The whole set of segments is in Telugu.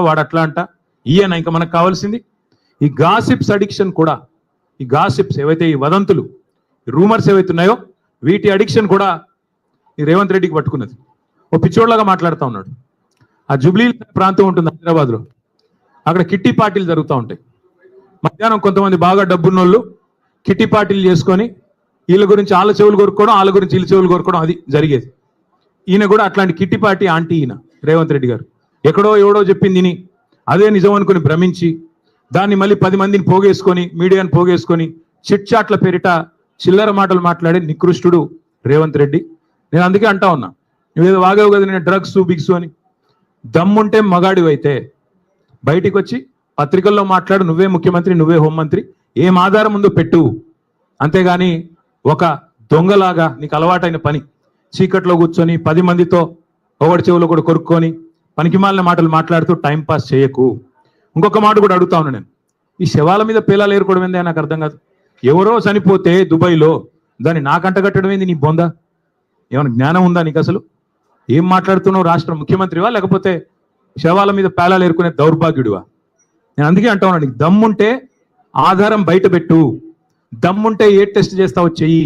వాడు అట్లా అంట ఈయన ఇంకా మనకు కావాల్సింది ఈ గాసిప్స్ అడిక్షన్ కూడా. ఈ గాసిప్స్ ఏవైతే ఈ వదంతులు రూమర్స్ ఏవైతే ఉన్నాయో వీటి అడిక్షన్ కూడా ఈ రేవంత్ రెడ్డికి పట్టుకున్నది. ఓ పిచ్చోడ్లాగా మాట్లాడుతూ ఉన్నాడు. ఆ జుబ్లీ ప్రాంతం ఉంటుంది హైదరాబాద్లో, అక్కడ కిట్టి పార్టీలు జరుగుతూ ఉంటాయి. మధ్యాహ్నం కొంతమంది బాగా డబ్బున్నోళ్ళు కిట్టి పార్టీలు చేసుకొని వీళ్ళ గురించి వాళ్ళ చెవులు కొరుక్కోవడం, వాళ్ళ గురించి వీళ్ళ చెవులు కొరుక్కోవడం, అది జరిగేది. ఈయన కూడా అట్లాంటి కిట్టి పార్టీ ఆంటీ ఈయన రేవంత్ రెడ్డి గారు. ఎక్కడో ఎవడో చెప్పింది విని అదే నిజం అనుకుని భ్రమించి దాన్ని మళ్ళీ 10 మందిని పోగేసుకొని మీడియాని పోగేసుకొని చిట్ చాట్ల పేరిట చిల్లర మాటలు మాట్లాడే నికృష్టుడు రేవంత్ రెడ్డి. నేను అందుకే అంటా ఉన్నా, నువ్వేదో వాగావు కదా నేను డ్రగ్స్ బిగ్స్ అని. దమ్ముంటే మగాడివైతే బయటికి వచ్చి పత్రికల్లో మాట్లాడు, నువ్వే ముఖ్యమంత్రి, నువ్వే హోంమంత్రి, ఏం ఆధారం ఉందో పెట్టు. అంతేగాని ఒక దొంగలాగా నీకు అలవాటైన పని చీకట్లో కూర్చొని 10 మందితో ఒకటి చెవులో కూడా కొరుక్కొని పనికిమాలిన మాటలు మాట్లాడుతూ టైంపాస్ చేయకు. ఇంకొక మాట కూడా అడుగుతా ఉన్నా నేను, ఈ శవాల మీద పేలాలు ఏరుకోవడం ఏందే నాకు అర్థం కాదు. ఎవరో చనిపోతే దుబాయ్లో దాన్ని నాకంట కట్టడం ఏంది? నీ బొందా ఏమైనా జ్ఞానం ఉందా నీకు? అసలు ఏం మాట్లాడుతున్నావు? రాష్ట్ర ముఖ్యమంత్రివా లేకపోతే శవాల మీద పేలాలు ఏరుకునే దౌర్భాగ్యుడివా? నేను అందుకే అంటా ఉన్నా, నీకు దమ్ముంటే ఆధారం బయట పెట్టు, దమ్ముంటే ఏ టెస్ట్ చేస్తావో చెయ్యి,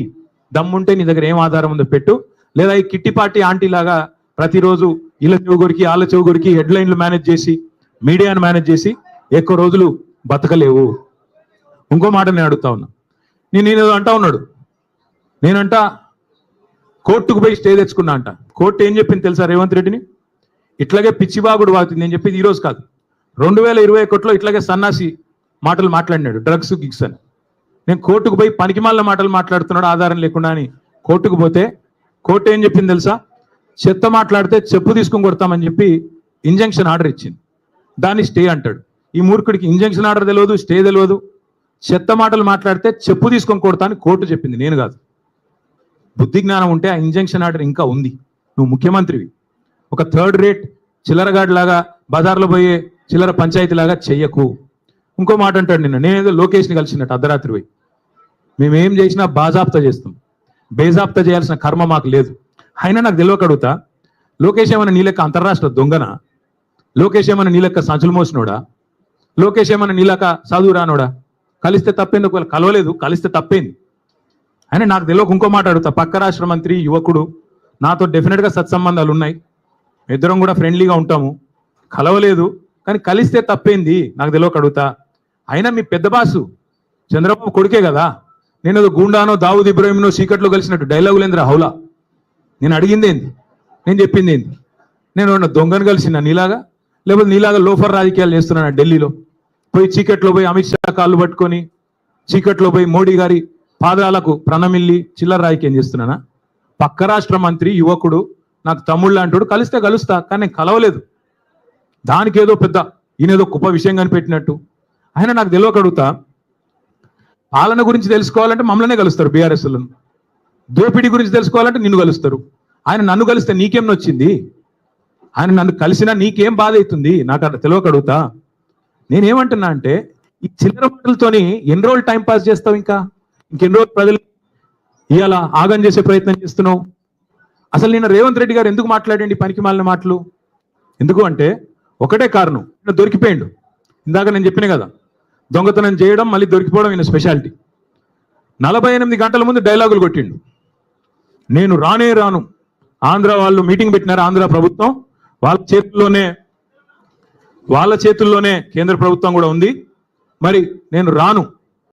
దమ్ముంటే నీ దగ్గర ఏం ఆధారం ఉందో పెట్టు. లేదా ఈ కిట్టి పార్టీ ఆంటీ లాగా ప్రతిరోజు ఇళ్ళ చెవుగురికి వాళ్ళ చెవుగురికి హెడ్లైన్లు మేనేజ్ చేసి మీడియాను మేనేజ్ చేసి ఎక్కువ రోజులు బతకలేవు. ఇంకో మాట నేను అడుగుతా ఉన్నా, నేను అంటా ఉన్నాడు, నేనంట కోర్టుకు పోయి స్టే తెచ్చుకున్నా అంట. కోర్టు ఏం చెప్పింది తెలుసా రేవంత్ రెడ్డిని? ఇట్లాగే పిచ్చిబాగుడు వాగుతుంది. నేను చెప్పేది ఈరోజు కాదు, 2021లో ఇట్లాగే సన్నాసి మాటలు మాట్లాడినాడు, డ్రగ్స్ గిగ్స్ అని. నేను కోర్టుకు పోయి పనికిమాలిన మాటలు మాట్లాడుతున్నాడు ఆధారం లేకుండా అని కోర్టుకు పోతే కోర్టు ఏం చెప్పింది తెలుసా? చెత్త మాట్లాడితే చెప్పు తీసుకొని కొడతామని చెప్పి ఇంజంక్షన్ ఆర్డర్ ఇచ్చింది. దాన్ని స్టే అంటాడు. ఈ మూర్ఖుడికి ఇంజంక్షన్ ఆర్డర్ తెలియదు, స్టే తెలియదు. చెత్త మాటలు మాట్లాడితే చెప్పు తీసుకొని కొడతా అని కోర్టు చెప్పింది, నేను కాదు. బుద్ధి జ్ఞానం ఉంటే ఆ ఇంజంక్షన్ ఆర్డర్ ఇంకా ఉంది. నువ్వు ముఖ్యమంత్రివి. ఒక థర్డ్ రేట్ చిల్లరగాడి లాగా బజార్లో పోయే చిల్లర పంచాయతీ లాగా చెయ్యకు. ఇంకో మాట అంటాడు, నేనేదో లోకేష్ని కలిసినట్టు అర్ధరాత్రి పోయి మేమేం చేసినా బాజాప్తా చేస్తాం, బేజాప్తా చేయాల్సిన కర్మ మాకు లేదు. అయినా నాకు తెలియక అడుగుతా, లోకేష్ ఏమైనా నీ లెక్క అంతర్రాష్ట్ర దొంగనా? లోకేష్ ఏమైనా నీ లెక్క సంచులు మోసినోడా? లోకేష్ ఏమైనా నీ లెక్క చదువు రానోడా? కలిస్తే తప్పేంది? ఒకవేళ కలవలేదు కలిస్తే తప్పేంది? అయినా నాకు తెలియక ఇంకో మాట అడుగుతా, పక్క రాష్ట్ర మంత్రి యువకుడు, నాతో డెఫినెట్గా సత్సంబంధాలు ఉన్నాయి, ఇద్దరం కూడా ఫ్రెండ్లీగా ఉంటాము, కలవలేదు కానీ కలిస్తే తప్పేంది? నాకు తెలియక అడుగుతా. అయినా మీ పెద్ద బాసు చంద్రబాబు కొడుకే కదా, నేను ఏదో గూండానో దావుద్ ఇబ్రాహింనో చీకట్లో కలిసినట్టు డైలాగులేంద్ర హౌలా. నేను అడిగింది ఏంది, నేను చెప్పింది ఏంది? నేను దొంగను కలిసిన నీలాగా, లేకపోతే నీలాగా లోఫర్ రాజకీయాలు చేస్తున్నాను ఢిల్లీలో పోయి చీకట్లో పోయి అమిత్ షా కాళ్ళు పట్టుకొని చీకట్లో పోయి మోడీ గారి పాదాలకు ప్రణమిల్లి చిల్లర రాజకీయం చేస్తున్నానా? పక్క రాష్ట్ర మంత్రి యువకుడు నాకు తమ్ముళ్ళు అంటాడు, కలిస్తే కలుస్తా కానీ నేను కలవలేదు. దానికి ఏదో పెద్ద ఈయనేదో గొప్ప విషయం కనిపెట్టినట్టు. ఆయన నాకు తెలియక అడుగుతా, పాలన గురించి తెలుసుకోవాలంటే మమ్మల్నే కలుస్తారు బీఆర్ఎస్లను, దోపిడీ గురించి తెలుసుకోవాలంటే నిన్ను కలుస్తారు. ఆయన నన్ను కలిస్తే నీకేం నొచ్చింది? ఆయన నన్ను కలిసినా నీకేం బాధ అవుతుంది? నాకు అట్లా తెలియక అడుగుతా. నేనేమంటున్నా అంటే, ఈ చిల్లర మాటలతోని ఎన్ని రోజులు టైం పాస్ చేస్తావు? ఇంకెన్ని రోజులు ప్రజలు ఇవాళ ఆగం చేసే ప్రయత్నం చేస్తున్నావు? అసలు నిన్న రేవంత్ రెడ్డి గారు ఎందుకు మాట్లాడండి పనికి మాలిన మాటలు? ఎందుకు అంటే ఒకటే కారణం, దొరికిపోయిండు. ఇందాక నేను చెప్పిన కదా, దొంగతనం చేయడం మళ్ళీ దొరికిపోవడం ఈయన స్పెషాలిటీ. 48 గంటల ముందు డైలాగులు కొట్టిండు, నేను రానే రాను. ఆంధ్ర వాళ్ళు మీటింగ్ పెట్టినారు, ఆంధ్ర ప్రభుత్వం వాళ్ళ చేతుల్లోనే కేంద్ర ప్రభుత్వం కూడా ఉంది, మరి నేను రాను